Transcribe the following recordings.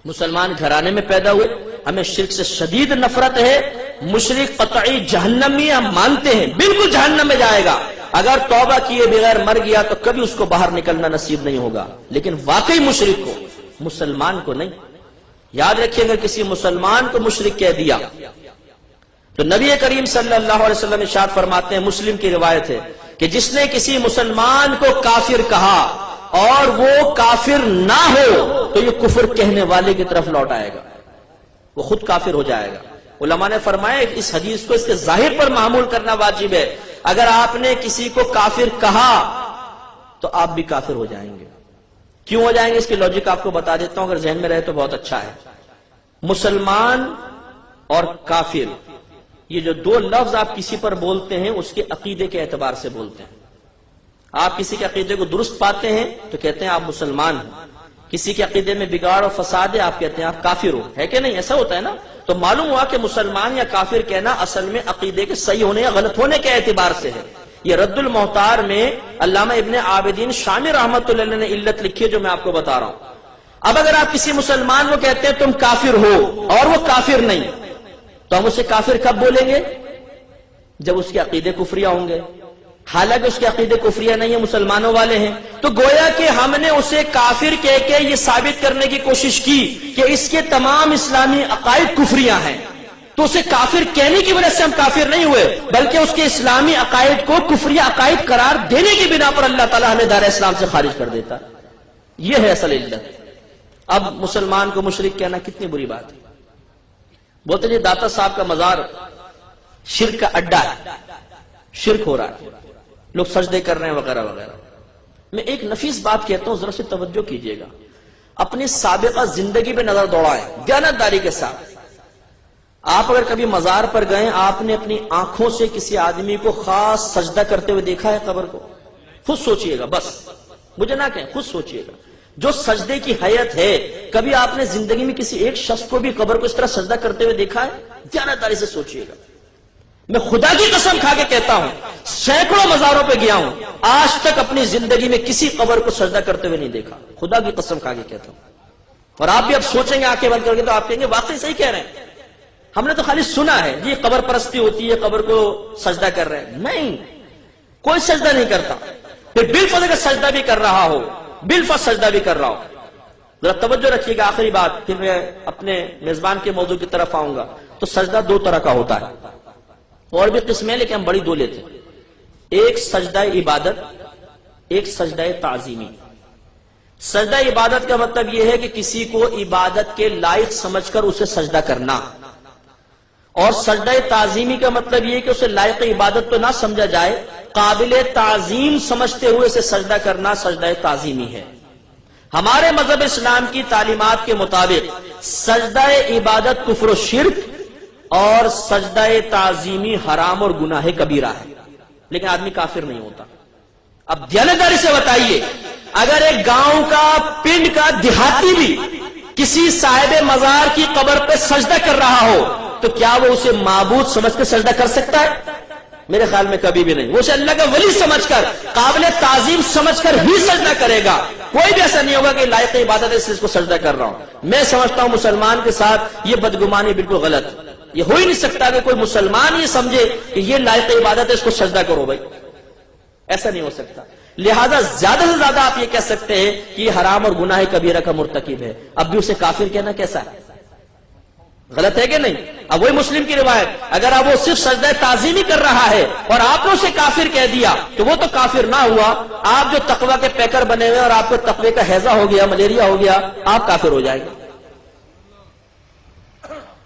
مسلمان گھرانے میں پیدا ہوئے، ہمیں شرک سے شدید نفرت ہے، مشرک قطعی جہنمی ہم مانتے ہیں، بالکل جہنم میں جائے گا، اگر توبہ کیے بغیر مر گیا تو کبھی اس کو باہر نکلنا نصیب نہیں ہوگا، لیکن واقعی مشرک کو، مسلمان کو نہیں۔ یاد رکھیے اگر کسی مسلمان کو مشرک کہہ دیا تو نبی کریم صلی اللہ علیہ وسلم ارشاد فرماتے ہیں، مسلم کی روایت ہے کہ جس نے کسی مسلمان کو کافر کہا اور وہ کافر نہ ہو تو یہ کفر کہنے والے کی طرف لوٹ آئے گا، وہ خود کافر ہو جائے گا۔ علماء نے فرمایا اس حدیث کو اس کے ظاہر پر معمول کرنا واجب ہے، اگر آپ نے کسی کو کافر کہا تو آپ بھی کافر ہو جائیں گے۔ کیوں ہو جائیں گے اس کی لاجک آپ کو بتا دیتا ہوں، اگر ذہن میں رہے تو بہت اچھا ہے۔ مسلمان اور کافر یہ جو دو لفظ آپ کسی پر بولتے ہیں اس کے عقیدے کے اعتبار سے بولتے ہیں۔ آپ کسی کے عقیدے کو درست پاتے ہیں تو کہتے ہیں آپ مسلمان ہیں، کسی کے عقیدے میں بگاڑ اور فساد ہے آپ کہتے ہیں آپ کافر ہو، ہے کہ نہیں؟ ایسا ہوتا ہے نا؟ تو معلوم ہوا کہ مسلمان یا کافر کہنا اصل میں عقیدے کے صحیح ہونے یا غلط ہونے کے اعتبار سے ہے۔ یہ رد المحتار میں علامہ ابن عابدین شامی رحمۃ اللہ علیہ نے علت لکھی ہے جو میں آپ کو بتا رہا ہوں۔ اب اگر آپ کسی مسلمان کو کہتے ہیں تم کافر ہو اور وہ کافر نہیں، تو ہم اسے کافر کب بولیں گے؟ جب اس کے عقیدے کفریہ ہوں گے، حالانکہ اس کے عقیدے کفریہ نہیں ہے، مسلمانوں والے ہیں، تو گویا کہ ہم نے اسے کافر کہہ کے یہ ثابت کرنے کی کوشش کی کہ اس کے تمام اسلامی عقائد کفریہ ہیں، تو اسے کافر کہنے کی وجہ سے ہم کافر نہیں ہوئے، بلکہ اس کے اسلامی عقائد کو کفریہ عقائد قرار دینے کی بنا پر اللہ تعالیٰ ہمیں دار اسلام سے خارج کر دیتا۔ یہ ہے اصل علت۔ اب مسلمان کو مشرک کہنا کتنی بری بات ہے۔ بولتے جی داتا صاحب کا مزار شرک کا اڈا ہے، شرک ہو رہا ہے، لوگ سجدے کر رہے ہیں وغیرہ وغیرہ۔ میں ایک نفیس بات کہتا ہوں، ذرا سے توجہ کیجئے گا، اپنی سابقہ زندگی پہ نظر دوڑائیں دیانتداری کے ساتھ۔ آپ اگر کبھی مزار پر گئے، آپ نے اپنی آنکھوں سے کسی آدمی کو خاص سجدہ کرتے ہوئے دیکھا ہے قبر کو؟ خود سوچئے گا، بس مجھے نہ کہیں، خود سوچئے گا۔ جو سجدے کی حیت ہے، کبھی آپ نے زندگی میں کسی ایک شخص کو بھی قبر کو اس طرح سجدہ کرتے ہوئے دیکھا ہے؟ دیانتداری سے سوچئے گا۔ میں خدا کی قسم کھا کے کہتا ہوں، سینکڑوں مزاروں پہ گیا ہوں، آج تک اپنی زندگی میں کسی قبر کو سجدہ کرتے ہوئے نہیں دیکھا، خدا کی قسم کھا کے کہتا ہوں۔ اور آپ بھی اب سوچیں گے آنکھیں بند کر کے تو آپ کہیں گے واقعی صحیح کہہ رہے ہیں، ہم نے تو خالی سنا ہے یہ قبر پرستی ہوتی ہے، قبر کو سجدہ کر رہے ہیں۔ نہیں، کوئی سجدہ نہیں کرتا، پھر بالفرض اگر سجدہ بھی کر رہا ہو، بالفرض سجدہ بھی کر رہا ہو، ذرا توجہ رکھیے گا، آخری بات، پھر میں اپنے میزبان کے موضوع کی طرف آؤں گا۔ تو سجدہ دو طرح کا ہوتا ہے، اور بھی قسمیں لیکن ہم بڑی دو لیتے ہیں، ایک سجدہ عبادت، ایک سجدہ تعظیمی۔ سجدہ عبادت کا مطلب یہ ہے کہ کسی کو عبادت کے لائق سمجھ کر اسے سجدہ کرنا، اور سجدہ تعظیمی کا مطلب یہ ہے کہ اسے لائق عبادت تو نہ سمجھا جائے، قابل تعظیم سمجھتے ہوئے اسے سجدہ کرنا سجدہ تعظیمی ہے۔ ہمارے مذہب اسلام کی تعلیمات کے مطابق سجدہ عبادت کفر و شرک اور سجدہ تعظیمی حرام اور گناہ کبیرہ ہے، لیکن آدمی کافر نہیں ہوتا۔ اب دیانتداری سے بتائیے، اگر ایک گاؤں کا، پنڈ کا دیہاتی بھی کسی صاحب مزار کی قبر پہ سجدہ کر رہا ہو تو کیا وہ اسے معبود سمجھ کر سجدہ کر سکتا ہے؟ میرے خیال میں کبھی بھی نہیں۔ وہ اسے اللہ کا ولی سمجھ کر، قابل تعظیم سمجھ کر ہی سجدہ کرے گا، کوئی بھی ایسا نہیں ہوگا کہ لائق عبادت ہے اس کو سجدہ کر رہا ہوں۔ میں سمجھتا ہوں مسلمان کے ساتھ یہ بدگمانی بالکل غلط، یہ ہو ہی نہیں سکتا کہ کوئی مسلمان یہ سمجھے کہ یہ لائق عبادت ہے اس کو سجدہ کرو بھائی، ایسا نہیں ہو سکتا۔ لہذا زیادہ سے زیادہ آپ یہ کہہ سکتے ہیں کہ یہ حرام اور گناہ کبیرہ کا مرتکب ہے، اب بھی اسے کافر کہنا کیسا ہے؟ غلط ہے کہ نہیں؟ اب وہی مسلم کی روایت، اگر آپ وہ صرف سجدہ تعظیمی کر رہا ہے اور آپ نے اسے کافر کہہ دیا تو وہ تو کافر نہ ہوا، آپ جو تقوی کے پیکر بنے ہوئے اور آپ کو تقوی کا ہیضہ ہو گیا، ملیریا ہو گیا، آپ کافر ہو جائیں گے۔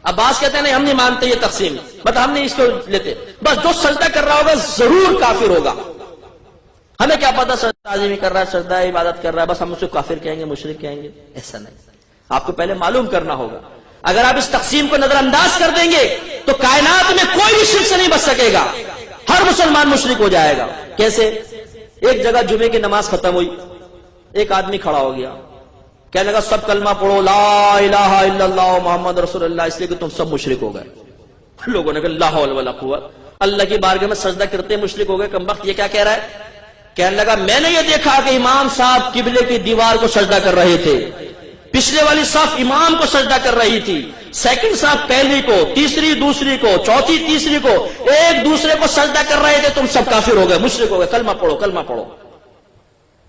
اب بعض کہتے ہیں نہیں ہم نہیں مانتے یہ تقسیم، مطلب ہم نہیں اس کو لیتے، بس جو سجدہ کر رہا ہوگا ضرور کافر ہوگا، ہمیں کیا پتا سجدہ تعظیمی کر رہا ہے، سجدہ عبادت کر رہا ہے، بس ہم اسے کافر کہیں گے، مشرک کہیں گے، ایسا نہیں۔ آپ کو پہلے معلوم کرنا ہوگا، اگر آپ اس تقسیم کو نظر انداز کر دیں گے تو کائنات میں کوئی بھی شرک سے نہیں بچ سکے گا، ہر مسلمان مشرک ہو جائے گا۔ کیسے؟ ایک جگہ جمعے کی نماز ختم ہوئی، ایک آدمی کھڑا ہو گیا، کہنے لگا سب کلمہ پڑھو لا الہ الا اللہ محمد رسول اللہ، اس لیے کہ تم سب مشرک ہو گئے۔ لوگوں نے کہا لا حول ولا قوت، اللہ کی بارگاہ میں سجدہ کرتے مشرک ہو گئے، کمبخت یہ کیا کہہ رہا ہے؟ کہنے لگا میں نے یہ دیکھا کہ امام صاحب قبلے کی دیوار کو سجدہ کر رہے تھے، پچھلے والی صف امام کو سجدہ کر رہی تھی، سیکنڈ صف پہلی کو، تیسری دوسری کو، چوتھی تیسری کو، ایک دوسرے کو سجدہ کر رہے تھے، تم سب کافر ہو گئے، مشرک ہو گئے، کلمہ پڑھو کلمہ پڑھو۔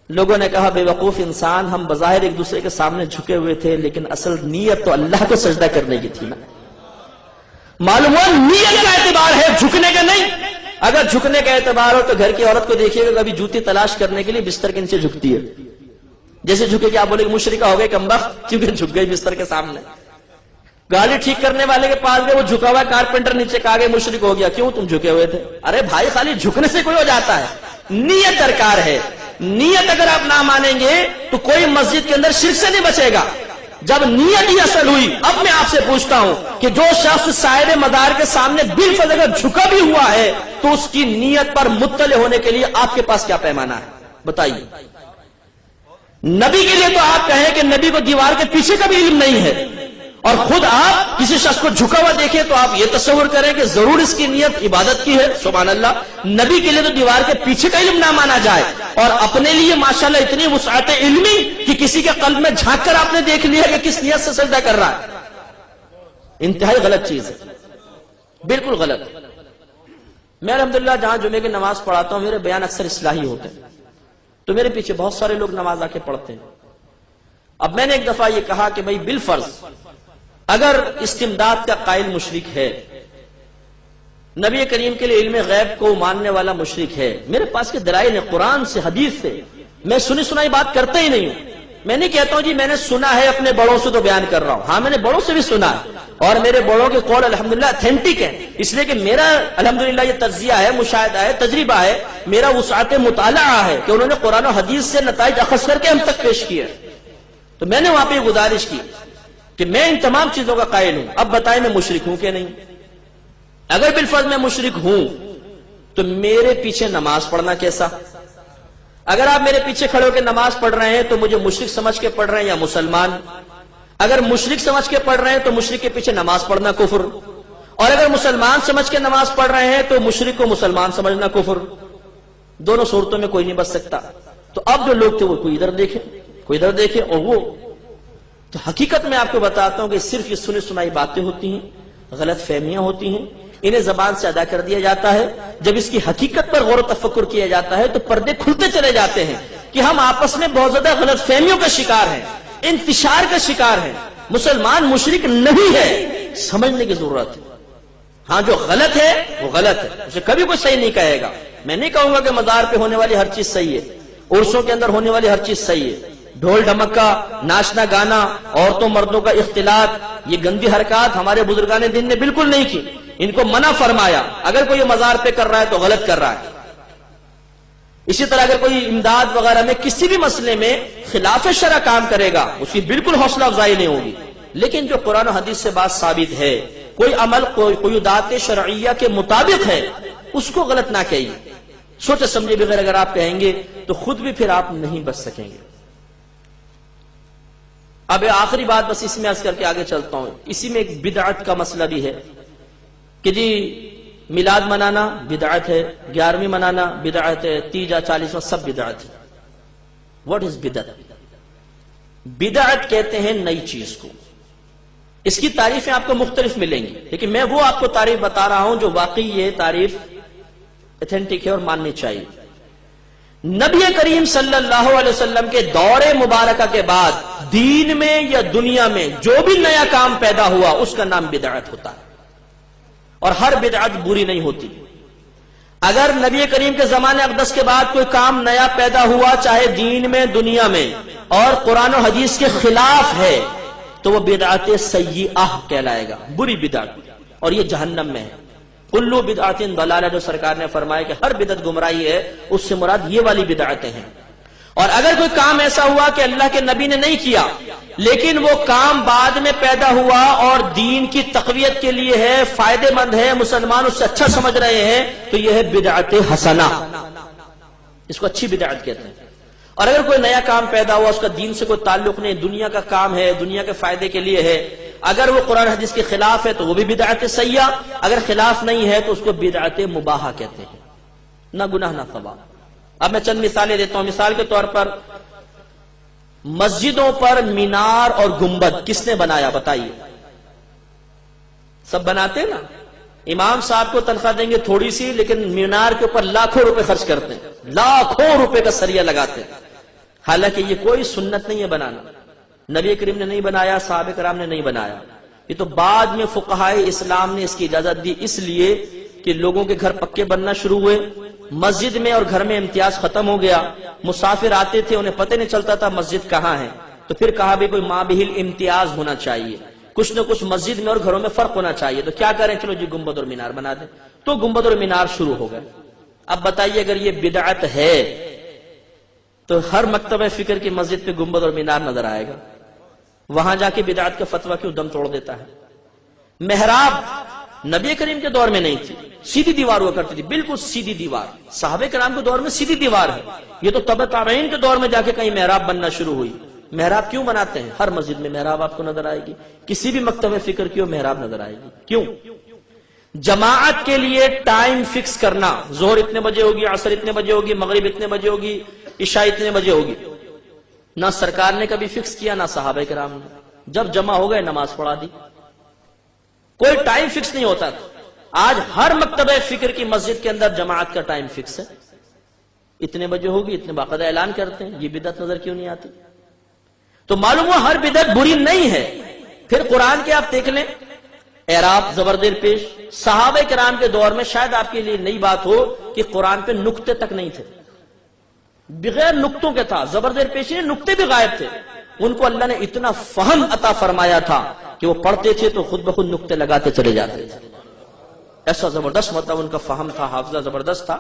لوگوں نے کہا بے وقوف انسان، ہم بظاہر ایک دوسرے کے سامنے جھکے ہوئے تھے لیکن اصل نیت تو اللہ کو سجدہ کرنے کی تھی نا۔ معلوم ہوا نیت کا اعتبار ہے، جھکنے کا نہیں۔ اگر جھکنے کا اعتبار ہو تو گھر کی عورت کو دیکھیے گا کبھی جوتی تلاش کرنے کے لیے بستر کے نیچے جھکتی ہے، جیسے جھکے کہ آپ بولے کہ مشرکہ ہو گئے کمبخت، کیونکہ جھک گئی بستر کے سامنے۔ گاڑی ٹھیک کرنے والے کے پاس گئے، وہ جھکا ہوا کارپینٹر نیچے کہا گئے مشرک ہو گیا، کیوں تم جھکے ہوئے تھے؟ ارے بھائی خالی جھکنے سے کوئی ہو جاتا ہے، نیت درکار ہے۔ نیت اگر آپ نہ مانیں گے تو کوئی مسجد کے اندر شرک سے نہیں بچے گا۔ جب نیت ہی اصل ہوئی، اب میں آپ سے پوچھتا ہوں کہ جو شخص صاحب مدار کے سامنے بالفعل اگر جھکا بھی ہوا ہے تو اس کی نیت پر مطلع ہونے کے لیے آپ کے پاس کیا پیمانہ ہے بتائیے؟ نبی کے لیے تو آپ کہیں کہ نبی کو دیوار کے پیچھے کا بھی علم نہیں ہے، اور خود آپ کسی شخص کو جھکا ہوا دیکھیں تو آپ یہ تصور کریں کہ ضرور اس کی نیت عبادت کی ہے۔ سبحان اللہ، نبی کے لیے تو دیوار کے پیچھے کا علم نہ مانا جائے، اور اپنے لیے ماشاءاللہ اتنی وسعت علمی کہ کسی کے قلب میں جھانک کر آپ نے دیکھ لیا کہ کس نیت سے سجدہ کر رہا ہے۔ انتہائی غلط چیز ہے، بالکل غلط۔ میں الحمدللہ جہاں جمعے کی نماز پڑھاتا ہوں، میرے بیان اکثر اصلاحی ہوتے ہیں، تو میرے پیچھے بہت سارے لوگ نماز آ کے پڑھتے ہیں۔ اب میں نے ایک دفعہ یہ کہا کہ بھائی بالفرض اگر استمداد کا قائل مشرک ہے، نبی کریم کے لیے علم غیب کو ماننے والا مشرک ہے، میرے پاس کے دلائل ہیں قرآن سے حدیث سے، میں سنی سنائی بات کرتا ہی نہیں ہوں۔ میں نہیں کہتا ہوں جی میں نے سنا ہے اپنے بڑوں سے تو بیان کر رہا ہوں، ہاں میں نے بڑوں سے بھی سنا ہے، اور میرے بڑوں کے قول الحمدللہ اتھینٹک ہے، اس لیے کہ میرا الحمدللہ یہ تجزیہ ہے، مشاہدہ ہے، تجربہ ہے، میرا وسعت مطالعہ ہے کہ انہوں نے قرآن و حدیث سے نتائج اخذ کر کے ہم تک پیش کیے۔ تو میں نے وہاں پہ گزارش کی کہ میں ان تمام چیزوں کا قائل ہوں، اب بتائیں میں مشرک ہوں کہ نہیں؟ اگر بالفرض میں مشرک ہوں تو میرے پیچھے نماز پڑھنا کیسا؟ اگر آپ میرے پیچھے کھڑے ہو کے نماز پڑھ رہے ہیں تو مجھے مشرک سمجھ کے پڑھ رہے ہیں یا مسلمان؟ اگر مشرک سمجھ کے پڑھ رہے ہیں تو مشرک کے پیچھے نماز پڑھنا کفر، اور اگر مسلمان سمجھ کے نماز پڑھ رہے ہیں تو مشرک کو مسلمان سمجھنا کفر۔ دونوں صورتوں میں کوئی نہیں بچ سکتا۔ تو اب جو لوگ تھے وہ کوئی ادھر دیکھے کوئی ادھر دیکھے، اور وہ تو حقیقت میں آپ کو بتاتا ہوں کہ صرف یہ سنی سنائی باتیں ہوتی ہیں، غلط فہمیاں ہوتی ہیں، انہیں زبان سے ادا کر دیا جاتا ہے۔ جب اس کی حقیقت پر غور و تفکر کیا جاتا ہے تو پردے کھلتے چلے جاتے ہیں کہ ہم آپس میں بہت زیادہ غلط فہمیوں کا شکار ہیں، انتشار کا شکار ہیں۔ مسلمان مشرک نہیں ہے، سمجھنے کی ضرورت ہے۔ ہاں جو غلط ہے وہ غلط ہے، اسے کبھی کوئی صحیح نہیں کہے گا۔ میں نہیں کہوں گا کہ مزار پہ ہونے والی ہر چیز صحیح ہے، عرسوں کے اندر ہونے والی ہر چیز صحیح ہے، ڈھول ڈھمکا، ناچنا گانا، عورتوں مردوں کا اختلاط، یہ گندی حرکات ہمارے بزرگان دین نے بالکل نہیں کی، ان کو منع فرمایا۔ اگر کوئی مزار پہ کر رہا ہے تو غلط کر رہا ہے۔ اسی طرح اگر کوئی امداد وغیرہ میں کسی بھی مسئلے میں خلاف شرع کام کرے گا، اس کی بالکل حوصلہ افزائی نہیں ہوگی۔ لیکن جو قرآن و حدیث سے بات ثابت ہے، کوئی عمل قیودات شرعیہ کے مطابق ہے، اس کو غلط نہ کہیے۔ سوچے سمجھے بغیر اگر آپ کہیں گے تو خود بھی پھر آپ نہیں بچ سکیں گے۔ اب آخری بات بس اس میں عرض کر کے آگے چلتا ہوں، اسی میں ایک بدعت کا مسئلہ بھی ہے کہ جی میلاد منانا بدعت ہے، 11ویں منانا بدعت ہے، تیجا 40واں سب بدعت ہے۔ واٹ از بدعت؟ بدعت کہتے ہیں نئی چیز کو۔ اس کی تعریفیں آپ کو مختلف ملیں گی، لیکن میں وہ آپ کو تعریف بتا رہا ہوں جو واقعی یہ تعریف ایتھینٹک ہے اور ماننی چاہیے۔ نبی کریم صلی اللہ علیہ وسلم کے دور مبارکہ کے بعد دین میں یا دنیا میں جو بھی نیا کام پیدا ہوا اس کا نام بدعت ہوتا ہے، اور ہر بدعت بری نہیں ہوتی۔ اگر نبی کریم کے زمانے اقدس کے بعد کوئی کام نیا پیدا ہوا، چاہے دین میں دنیا میں، اور قرآن و حدیث کے خلاف ہے تو وہ بدعت سیئہ کہلائے گا، بری بدعت، اور یہ جہنم میں ہے۔ کلو بدعت ضلالہ، جو سرکار نے فرمایا کہ ہر بدعت گمراہی ہے، اس سے مراد یہ والی بدعتیں ہیں۔ اور اگر کوئی کام ایسا ہوا کہ اللہ کے نبی نے نہیں کیا لیکن وہ کام بعد میں پیدا ہوا اور دین کی تقویت کے لیے ہے، فائدے مند ہے، مسلمان اس سے اچھا سمجھ رہے ہیں، تو یہ ہے بدعت حسنہ، اس کو اچھی بدعت کہتے ہیں۔ اور اگر کوئی نیا کام پیدا ہوا، اس کا دین سے کوئی تعلق نہیں، دنیا کا کام ہے، دنیا کے فائدے کے لیے ہے، اگر وہ قرآن حدیث کے خلاف ہے تو وہ بھی بدعت سیئہ، اگر خلاف نہیں ہے تو اس کو بدعت مباحہ کہتے ہیں، نہ گناہ نہ ثواب۔ اب میں چند مثالیں دیتا ہوں۔ مثال کے طور پر مسجدوں پر مینار اور گنبد کس نے بنایا بتائیے؟ سب بناتے ہیں نا. امام صاحب کو تنخواہ دیں گے تھوڑی سی، لیکن مینار کے اوپر لاکھوں روپے خرچ کرتے ہیں، لاکھوں روپے کا سریہ لگاتے ہیں. حالانکہ یہ کوئی سنت نہیں ہے بنانا. نبی کریم نے نہیں بنایا، صحابہ کرام نے نہیں بنایا. یہ تو بعد میں فقہائے اسلام نے اس کی اجازت دی، اس لیے کہ لوگوں کے گھر پکے بننا شروع ہوئے، مسجد میں اور گھر میں امتیاز ختم ہو گیا. مسافر آتے تھے، انہیں پتہ نہیں چلتا تھا مسجد کہاں ہے، تو پھر کہا بھی کوئی مابہل امتیاز ہونا چاہیے، کچھ نہ کچھ مسجد میں اور گھروں میں فرق ہونا چاہیے. تو کیا کریں، چلو جی گنبد اور مینار بنا دیں. تو گنبد اور مینار شروع ہو گئے. اب بتائیے اگر یہ بدعت ہے تو ہر مکتبہ فکر کی مسجد پہ گنبد اور مینار نظر آئے گا. وہاں جا کے بدعت کا فتویٰ کیوں دم توڑ دیتا ہے؟ محراب نبی کریم کے دور میں نہیں تھی، سیدھی دیوار ہوا کرتی تھی، بالکل سیدھی دیوار. صحابہ کرام کے دور میں سیدھی دیوار ہے. یہ تو تبع تابعین کے دور میں جا کے کہیں محراب بننا شروع ہوئی. محراب کیوں بناتے ہیں؟ ہر مسجد میں محراب آپ کو نظر آئے گی، کسی بھی مکتبہ فکر کی محراب نظر آئے گی. کیوں؟ جماعت کے لیے ٹائم فکس کرنا، ظہر اتنے بجے ہوگی، عصر اتنے بجے ہوگی، مغرب اتنے بجے ہوگی، عشاء اتنے بجے ہوگی. نہ سرکار نے کبھی فکس کیا، نہ صحابہ کرام نے. جب جمع ہو گئے نماز پڑھا دی. کوئی ٹائم فکس نہیں ہوتا تھا. آج ہر مکتبہ فکر کی مسجد کے اندر جماعت کا ٹائم فکس ہے، اتنے بجے ہوگی، اتنے باقاعدہ اعلان کرتے ہیں. یہ بدعت نظر کیوں نہیں آتی؟ تو معلوم ہوا ہر بدعت بری نہیں ہے. پھر قرآن کے آپ دیکھ لیں، اعراب زبردیر پیش. صحابہ کرام کے دور میں شاید آپ کے لیے نئی بات ہو کہ قرآن پہ نقطے تک نہیں تھے، بغیر نقطوں کے تھا. زبردیر پیش نے نقطے بھی غائب تھے. ان کو اللہ نے اتنا فہم عطا فرمایا تھا کہ وہ پڑھتے تھے تو خود بخود نقطے لگاتے چلے جاتے تھے. ایسا زبردست مطلب ان کا فہم تھا، حافظہ زبردست تھا.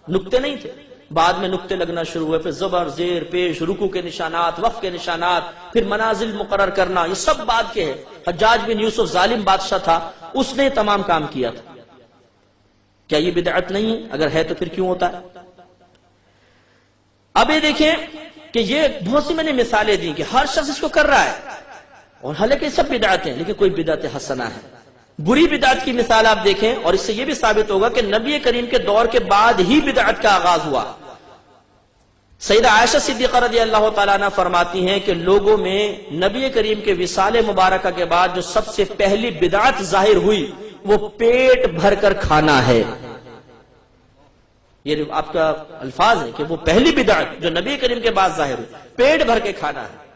نقطے نہیں تھے، بعد میں نقطے لگنا شروع ہوئے. پھر زبر زیر پیش، رکوع کے نشانات، وقف کے نشانات، پھر منازل مقرر کرنا، یہ سب بعد کے ہے. حجاج بن یوسف ظالم بادشاہ تھا، اس نے تمام کام کیا تھا. کیا یہ بدعت نہیں ہے؟ اگر ہے تو پھر کیوں ہوتا ہے؟ اب یہ دیکھیں کہ یہ بہت سی میں نے مثالیں دی کہ ہر شخص اس کو کر رہا ہے، اور حالانکہ سب بدعتیں، لیکن کوئی بدعت حسنہ ہے. بری بدعت کی مثال آپ دیکھیں، اور اس سے یہ بھی ثابت ہوگا کہ نبی کریم کے دور کے بعد ہی بدعت کا آغاز ہوا. سیدہ عائشہ صدیقہ رضی اللہ تعالیٰ عنہ فرماتی ہیں کہ لوگوں میں نبی کریم کے وصال مبارکہ کے بعد جو سب سے پہلی بدعت ظاہر ہوئی وہ پیٹ بھر کر کھانا ہے. یہ آپ کا الفاظ ہے کہ وہ پہلی بدعت جو نبی کریم کے بعد ظاہر ہوئی، پیٹ بھر کے کھانا ہے.